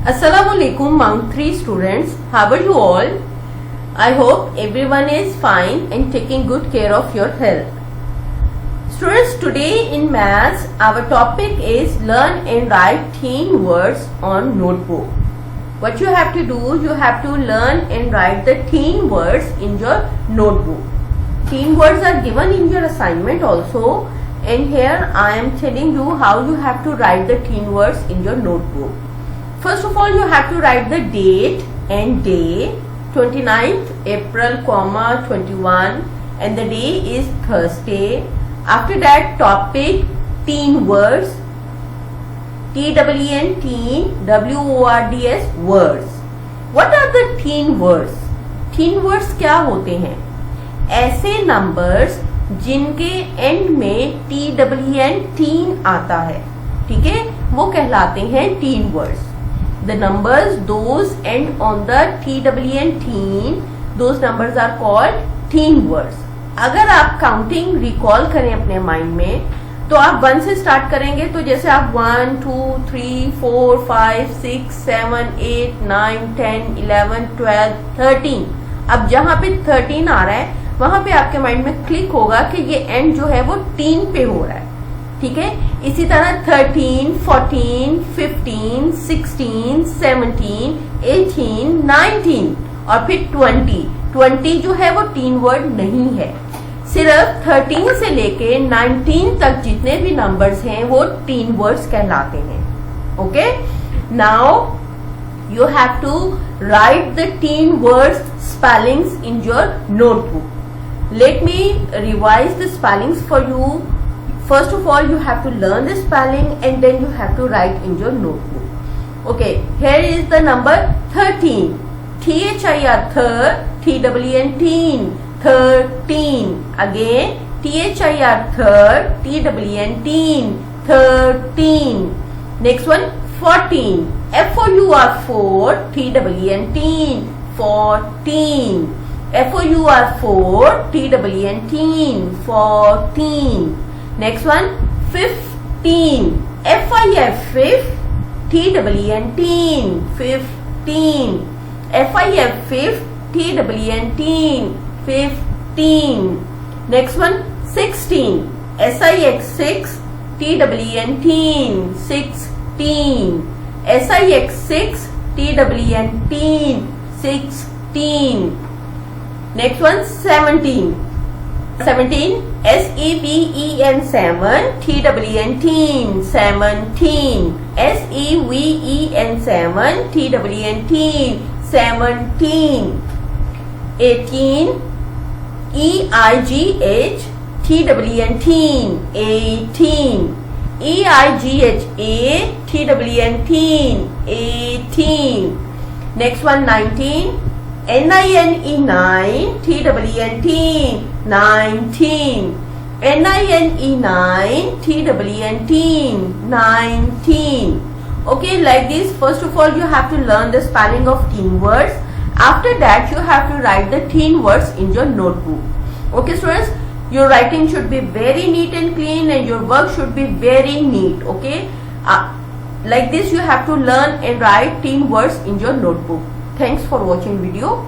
Assalamualaikum Mount 3 students. How are you all? I hope everyone is fine and taking good care of your health. Students, today in maths our topic is learn and write teen words on notebook. What you have to do, you have to learn and write the teen words in your notebook. Teen words are given in your assignment also, and here I am telling you how you have to write the teen words in your notebook. First of all, you have to write the date and day, 29th April, 21, and the day is Thursday. After that, topic teen words, TEEN, teen, WORDS, words. What are the teen words? teen words क्या होते हैं? ऐसे numbers जिनके and में TEEN, teen आता है, ठीक है, वो कहलाते हैं teen words. The numbers those end on the TEEN, teen, those numbers are called teen words. अगर आप काउंटिंग रिकॉल करें अपने माइंड में, तो आप 1 से स्टार्ट करेंगे, तो जैसे आप 1, 2, 3, 4, 5, 6, 7, 8, 9, 10, 11, 12, 13. अब जहां पे 13 आ रहा है वहां पे आपके माइंड में क्लिक होगा कि ये एंड जो है वो टीन पे हो रहा है, ठीक है. इसी तरह 13, 14, 15, 16, 17, 18, 19 और फिर 20 जो है वो टीन वर्ड नहीं है. सिर्फ 13 से लेके 19 तक जितने भी नंबर्स हैं वो टीन वर्ड्स कहलाते हैं. Okay, now you have to write the teen words spellings in your notebook. Let me revise the spellings for you. First of all, you have to learn the spelling and then you have to write in your notebook. Okay, here is the number 13. THIR, thir, TEEN, teen, 13. Again, THIR, thir, TEEN, teen, 13. Next one, 14. FOUR, four, TEEN, teen, 14. FOUR, four, TEEN, teen, 14. Next one, 15. FIF, fifth, TEEN, teen, 15. FIF, fifth, TEEN, teen, 15. Next one, 16. SIX, six, TEEN, teen, 16. SIX, six, TEEN, teen, 16. Next one, 17. 17, SEVEN, 7, TEEN, teen, 17. SEVEN, 7, TEEN, teen, 17. 18, EIGH, TEEN, teen, 18. EIGHA, TEEN, teen, 18. Next one, 19. NINE, 9, TEEN, teen, 19. NINE, 9, TEEN, teen, 19. Okay, like this. First of all, you have to learn the spelling of teen words. After that, you have to write the teen words in your notebook. Okay, students, your writing should be very neat and clean and your work should be very neat. Okay, like this you have to learn and write teen words in your notebook. Thanks for watching video.